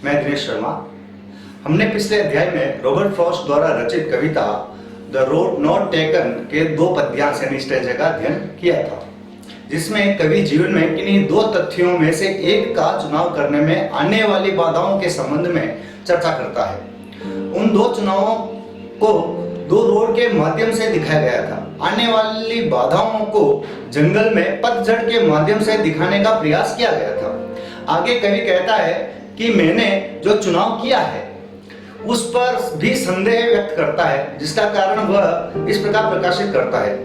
मैं दिनेश शर्मा। हमने पिछले अध्याय में रॉबर्ट फ्रॉस्ट द्वारा रचित कविता द रोड नॉट टेकन के 2 पद्यांश यानी स्टैंजा का अध्ययन किया था, जिसमें कवि जीवन में किन्हीं 2 तथ्यों में से एक का चुनाव करने में आने वाली बाधाओं के संबंध में चर्चा करता है। उन 2 चुनावों को 2 रोड के माध्यम से दिखाया गया था। आने वाली बाधाओं को जंगल में पतझड़ के माध्यम से दिखाने का प्रयास किया गया था। आगे कवि कहता है कि मैंने जो चुनाव किया है उस पर भी संदेह व्यक्त करता है, जिसका कारण वह इस प्रकार प्रकाशित करता है।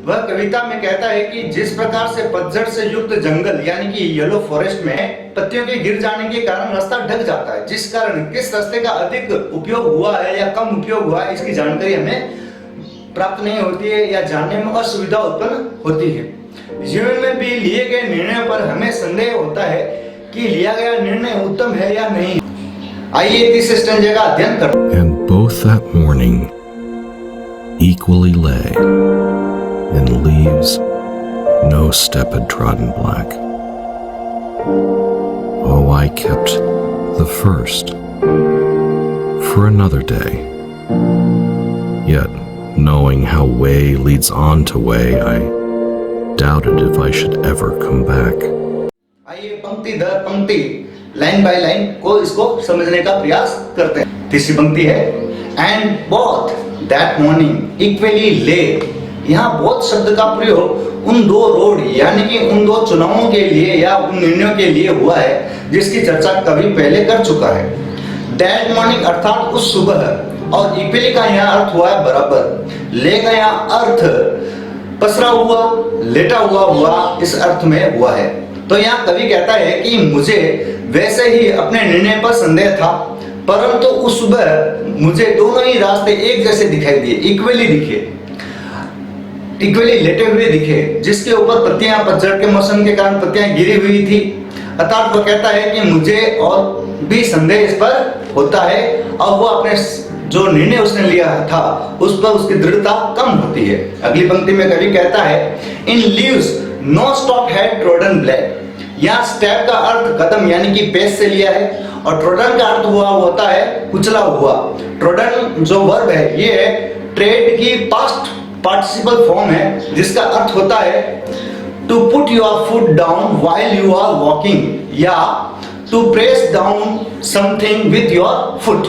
वह कविता में कहता है कि जिस प्रकार से पतझड़ से युक्त जंगल यानी कि येलो फॉरेस्ट में पत्तियों के गिर जाने के कारण रास्ता ढक जाता है, जिस कारण किस रास्ते का अधिक उपयोग हुआ है या कम उपयोग हुआ है इसकी जानकारी हमें प्राप्त नहीं होती है या जानने में असुविधा उत्पन्न होती है। जीवन में भी लिए गए निर्णयों पर हमें संदेह होता है कि लिया गया निर्णय उत्तम है या नहीं। आइए तीसरे स्टैंजा का अध्ययन करते हैं। And both that morning equally lay in leaves no step had trodden black. Oh, I kept the first for another day. Yet, knowing how way leads on to way, I doubted if I should ever come back. आइए पंक्ति दर पंक्ति line by line को इसको समझने का प्रयास करते हैं। तीसरी पंक्ति है and both that morning equally ले। यहाँ बोथ शब्द का प्रयोग उन 2 रोड यानी कि उन 2 चुनावों के लिए या उन निर्णयों के लिए हुआ है जिसकी चर्चा कवि पहले कर चुका है। दैट मॉर्निंग अर्थात उस सुबह, और इक्वली का यहाँ अर्थ हुआ है बराबर। ले का यहाँ अर्थ पसरा हुआ, लेटा हुआ इस अर्थ में हुआ है। तो यहाँ कवि कहता है कि मुझे वैसे ही अपने निर्णय पर संदेह था, परंतु उस सुबह मुझे दोनों ही रास्ते एक जैसे दिखाई दिए, इक्वली दिखे, इक्वली लेटे हुए दिखे, जिसके ऊपर पत्तियां पतझड़ के मौसम के कारण पत्तियां गिरी हुई थी। अर्थात वो कहता है कि मुझे और भी संदेह इस पर होता है और वो अपने जो निर्णय उसने लिया था उस पर उसकी दृढ़ता कम होती है। अगली पंक्ति में कवि कहता है in leaves no step had trodden black. यहाँ स्टेप का अर्थ कदम यानी कि पेस से लिया है और ट्रोडन का अर्थ हुआ होता है कुचला हुआ। ट्रोडन जो वर्ब है ये ट्रेड की पास्ट पार्टिसिपल फॉर्म है, जिसका अर्थ होता है to put your foot down while you are walking या to press down something with your foot.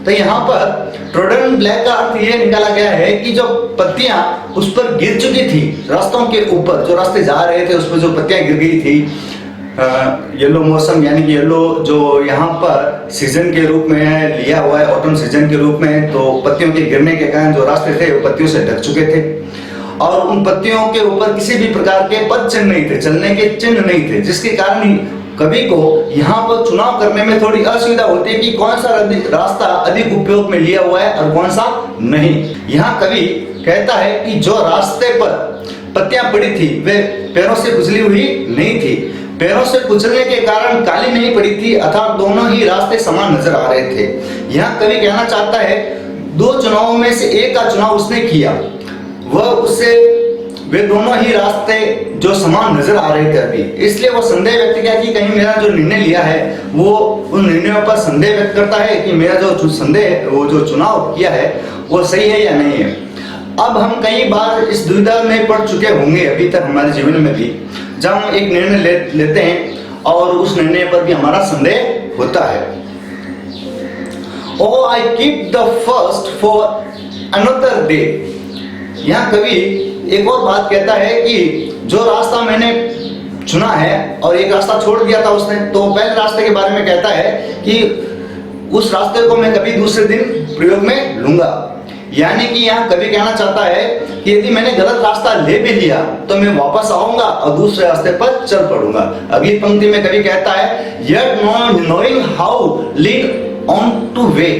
तो यहाँ पर ट्रोडन ब्लैक का अर्थ ये निकाला गया है कि जो पत्तियां उस पर गिर चुकी थी, रास्तों के ऊपर जो रास्ते जा रहे थे उस पर जो पत्तियां गिर गई थी, येलो मौसम यानी कि येलो जो यहाँ पर सीजन के रूप में लिया हुआ है, ऑटम सीजन के रूप में, तो पत्तियों के गिरने के कारण जो रास्ते थे वो पत्तियों से ढक चुके थे और उन पत्तियों के ऊपर किसी भी प्रकार के पद चिन्ह नहीं थे, चलने के चिन्ह नहीं थे, जिसके कारण कवि को यहाँ पर चुनाव करने में थोड़ी असुविधा होती है कि कौन सा रास्ता अधिक उपयोग में लिया हुआ है और कौन सा नहीं। यहाँ कवि कहता है कि जो रास्ते पर पत्तियां पड़ी थी वे पैरों से कुचली हुई नहीं थी, पैरों से कुचलने के कारण काली नहीं पड़ी थी, अर्थात दोनों ही रास्ते समान नजर आ रहे थे। यहाँ कवि कहना चाहता है 2 चुनावों में से एक का चुनाव उसने किया, वह उससे वे दोनों ही रास्ते जो समान नजर आ रहे थे अभी, इसलिए वो संदेह व्यक्त किया कि कहीं मेरा जो निर्णय लिया है वो उन निर्णयों पर संदेह व्यक्त करता है कि मेरा जो संदेह वो जो चुनाव किया है वो सही है या नहीं है। अब हम कई बार इस दुविधा में पड़ चुके होंगे अभी तक हमारे जीवन में भी, जब हम एक निर्णय लेते हैं और उस निर्णय पर भी हमारा संदेह होता है। Oh, I keep the first for another day। यहाँ कवि एक और बात कहता है कि जो रास्ता मैंने चुना है और एक रास्ता छोड़ दिया था उसने, तो पहले रास्ते के बारे में कहता है कि उस रास्ते को मैं कभी दूसरे दिन प्रयोग में लूंगा। यानी कि यहाँ कवि कहना चाहता है कि यदि मैंने गलत रास्ता ले भी लिया तो मैं वापस आऊंगा और दूसरे रास्ते पर चल पड़ूंगा। अगली पंक्ति में कवि कहता है yet knowing how lead on to way।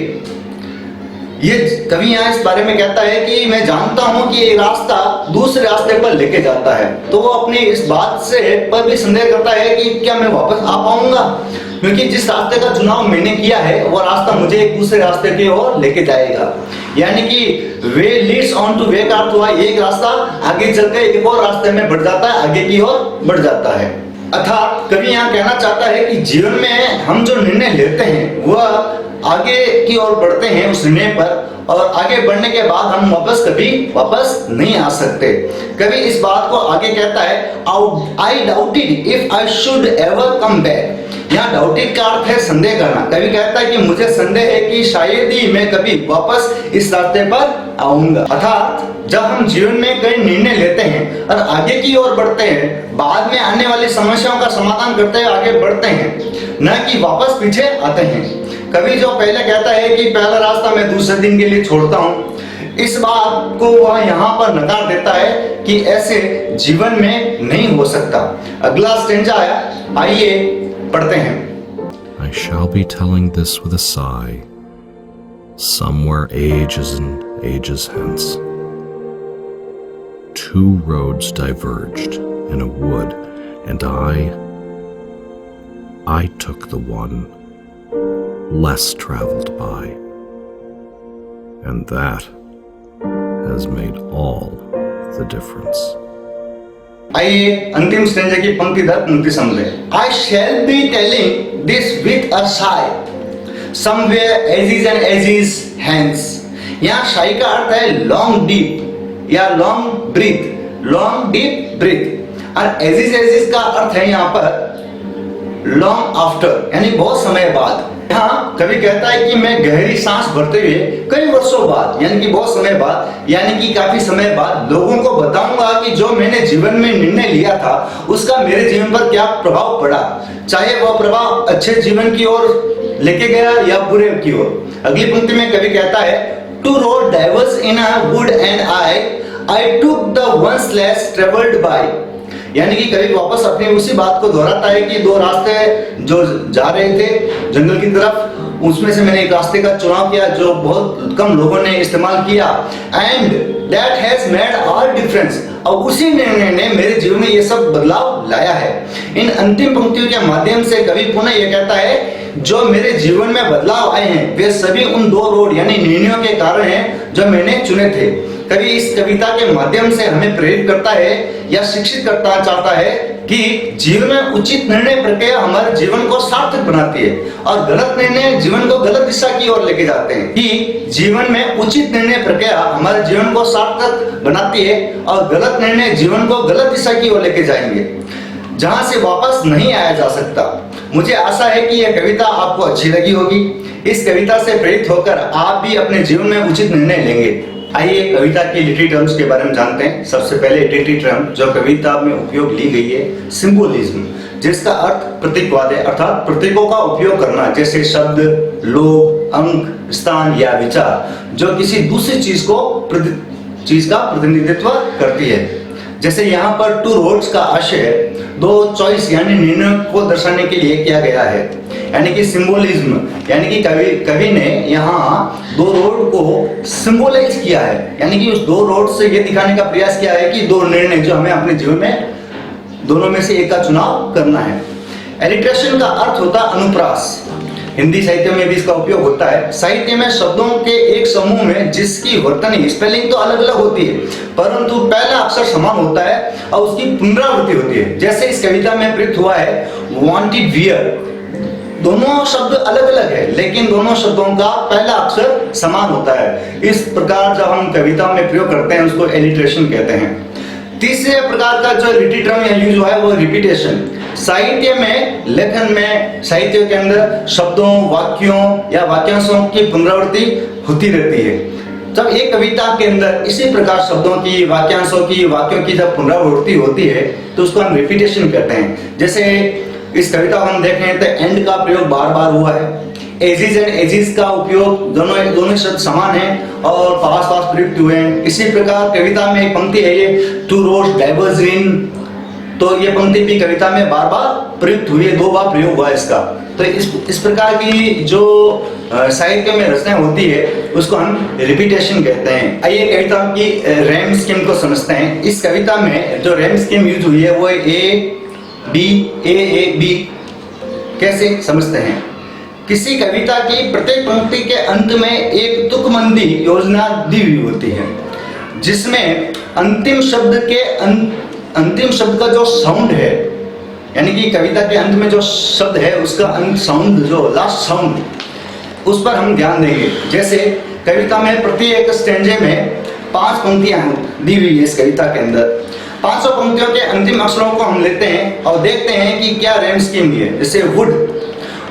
ये कवि यहाँ इस बारे में कहता है कि मैं जानता हूं कि ये रास्ता दूसरे रास्ते पर लेके जाता है, तो वो अपनी इस बात से पर भी संदेह करता है कि क्या मैं वापस आ पाऊंगा, क्योंकि जिस रास्ते का चुनाव मैंने किया है वो रास्ता मुझे एक दूसरे रास्ते की ओर लेके जाएगा। यानी कि वे लीड्स ऑन टू वे का अर्थ हुआ एक रास्ता आगे चलकर एक और रास्ते में बढ़ जाता है, आगे की ओर बढ़ जाता है। अर्थात कवि यहाँ कहना चाहता है कि जीवन में हम जो निर्णय लेते हैं वह आगे की ओर बढ़ते हैं उस निर्णय पर, और आगे बढ़ने के बाद हम वापस नहीं आ सकते। कवि इस बात को आगे कहता है, आई doubted if I should ever come back. यहाँ डाउटेड का अर्थ है संदेह करना। कवि कहता है कि मुझे संदेह है कि शायद ही मैं कभी वापस इस रास्ते पर आऊंगा। अर्थात जब हम जीवन में कई निर्णय लेते हैं और आगे की ओर बढ़ते हैं, बाद में आने वाली समस्याओं का समाधान करते हुए आगे बढ़ते हैं, न कि वापस पीछे आते हैं। कवि जो पहले कहता है कि पहला रास्ता मैं दूसरे दिन के लिए छोड़ता हूँ, इस बात को वह यहाँ पर नकार देता है कि ऐसे जीवन में नहीं हो सकता। अगला स्टेंजा आया, आइए पढ़ते हैं। I shall be telling this with a sigh, somewhere ages and ages hence. Two roads diverged in a wood, and I took the one less traveled by, and that has made all the difference. आइए अंतिम stanza की पंक्ति दर पंक्ति समझे। I shall be telling this with a sigh, somewhere ages and ages hence. यहाँ sigh का अर्थ है लॉन्ग डीप या long breath, long deep breath, और एजिस एजिस का अर्थ है यहाँ पर लॉन्ग आफ्टर, यानी बहुत समय बाद। यहाँ कवि कहता है कि मैं गहरी सांस भरते हुए कई वर्षों बाद, यानी कि बहुत समय बाद, यानी कि काफी समय बाद लोगों को बताऊंगा कि जो मैंने जीवन में निर्णय लिया था उसका मेरे जीवन पर क्या प्रभाव पड़ा, चाहे वह प्रभाव अच्छे जीवन की ओर लेके गया या बुरे की ओर। अगली पंक्ति में कवि कहता है, two road diverged in a wood and I took the one less travelled by. यानी कि कवि वापस अपनी उसी बात को दोहराता है कि दो रास्ते जो जा रहे थे जंगल की तरफ, उसमें से मैंने एक रास्ते का चुनाव किया जो बहुत कम लोगों ने इस्तेमाल किया, and that has made all difference. और उसी निर्णय ने मेरे जीवन में ये सब बदलाव लाया है। इन अंतिम पंक्तियों के माध्यम से कवि पुनः ये कहता है, जो मेरे जीवन में बदलाव आए हैं वे सभी उन दो रोड यानी निर्णयों के कारण हैं जो मैंने चुने थे। कवि इस कविता के माध्यम से हमें प्रेरित करता है या शिक्षित करता चाहता है कि जीवन में उचित निर्णय प्रक्रिया हमारे जीवन को सार्थक बनाती है, और गलत निर्णय जीवन को गलत दिशा की ओर लेके जाते हैं। कि जीवन में उचित निर्णय प्रक्रिया हमारे जीवन को सार्थक बनाती है और गलत निर्णय जीवन को गलत दिशा की ओर लेके जाएंगे, जहां से वापस नहीं आया जा सकता। मुझे आशा है कि यह कविता आपको अच्छी लगी होगी। इस कविता से प्रेरित होकर आप भी अपने जीवन में उचित निर्णय लेंगे। आइए कविता की लिटरेरी टर्म्स के बारे में जानते हैं। सबसे पहले लिटरेरी टर्म जो कविता में उपयोग ली गई है, सिंबोलिज्म, जिसका अर्थ प्रतीकवाद है, अर्थात प्रतीकों का उपयोग करना, जैसे शब्द, लोग, अंक, स्थान या विचार, जो किसी दूसरी चीज का प्रतिनिधित्व करती है। जैसे यहाँ पर टू रोड्स का आशय दो चॉइस यानी निर्णय को दर्शाने के लिए किया गया है, यानी कि सिंबोलिज्म, यानी कि कवि ने यहाँ दो रोड को सिंबोलाइज किया है, यानी कि उस दो रोड से ये दिखाने का प्रयास किया है कि दो निर्णय जो हमें अपने जीवन में दोनों में से एक का चुनाव करना है। एलिट्रेशन का अर्थ होता है अनुप्रास। हिंदी साहित्य में भी इसका उपयोग होता है। साहित्य में शब्दों के एक समूह में जिसकी वर्तनी स्पेलिंग तो अलग अलग होती है परंतु पहला अक्षर समान होता है और उसकी पुनरावृत्ति होती है। जैसे इस कविता में प्रयुक्त हुआ है वांटेड वियर, दोनों शब्द अलग अलग है लेकिन दोनों शब्दों का पहला अक्षर समान होता है। इस प्रकार जब हम कविता में प्रयोग करते हैं उसको एलिट्रेशन कहते हैं। तीसरे प्रकार का जो लिटरेरी टर्म यहाँ यूज हुआ है वो रिपीटेशन। साहित्य में, लेखन में, साहित्य के अंदर शब्दों, वाक्यों या वाक्यांशों की पुनरावृत्ति होती रहती है। जब एक कविता के अंदर इसी प्रकार शब्दों की, वाक्यांशों की, वाक्यों की जब पुनरावृत्ति होती है तो उसको हम रिपीटेशन कहते हैं। जैसे इस कविता को हम देखें तो एंड का प्रयोग बार बार हुआ है। एजिस एंड एजिस का उपयोग दोनों शब्द समान हैं और पास पास प्रयुक्त हुए हैं। इसी प्रकार कविता में एक पंक्ति है ये टू रोड्स डाइवर्ज इन, तो ये पंक्ति भी कविता में बार बार प्रयुक्त हुई है, 2 बार प्रयोग हुआ है इसका। तो इस प्रकार की जो साहित्य में रचनाएं होती है उसको हम रिपीटेशन कहते हैं। आइए कविता की रैम स्कीम को समझते हैं। इस कविता में जो रैम स्कीम यूज हुई है वो ए बी कैसे समझते हैं। किसी कविता की प्रत्येक पंक्ति के अंत में एक तुकबंदी योजना दी हुई होती है जिसमें अंतिम शब्द का जो साउंड है यानी कि कविता के अंत में जो शब्द है उसका अंत साउंड, जो लास्ट साउंड, उस पर हम ध्यान देंगे। जैसे कविता में प्रत्येक स्टैंजे में 5 पंक्तियां दी हुई है। इस कविता के अंदर 500 पंक्तियों के अंतिम अक्षरों को हम लेते हैं और देखते हैं कि क्या रैम स्कीम है। जैसे वुड,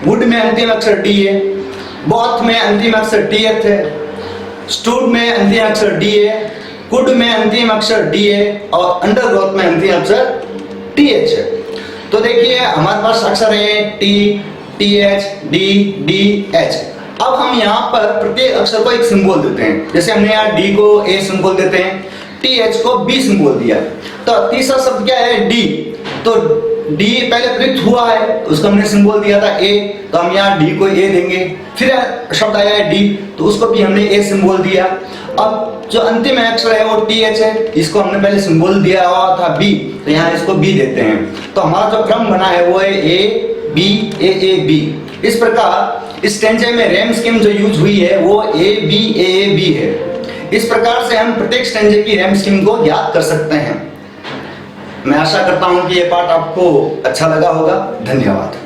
वुड में अंतिम अक्षर डी है, बॉथ में अंतिम अक्षर टीएच है, स्टूड में अंतिम अक्षर डी है, कुड में अंतिम अक्षर डी है और अंडरग्रोथ में अंतिम अक्षर टीएच है। तो देखिए हमारे पास अक्षर है T, TH, D, D, H. अब हम यहाँ पर प्रत्येक अक्षर को एक सिंबल देते हैं। जैसे हमने यहाँ डी को ए सिंबल देते हैं, टीएच को बी सिंबल दिया। तो तीसरा शब्द क्या है? डी। तो डी पहले प्रयुक्त हुआ है, उसको हमने सिंबल दिया था ए, तो हम यहाँ डी को ए देंगे। फिर शब्द आया है डी, तो उसको भी हमने ए सिंबल दिया। अब जो अंतिम अक्षर है वो टीएच है, इसको हमने पहले सिंबल दिया हुआ था बी, तो यहाँ इसको बी देते हैं। तो हमारा जो क्रम बना है वो है A B A A B. इस प्रकार इस स्टैंजे में रैम स्कीम जो यूज हुई है वो ए बी ए बी है। इस प्रकार से हम प्रत्येक स्टैंजे की रैम स्कीम को याद कर सकते हैं। मैं आशा करता हूं कि ये पाठ आपको अच्छा लगा होगा। धन्यवाद।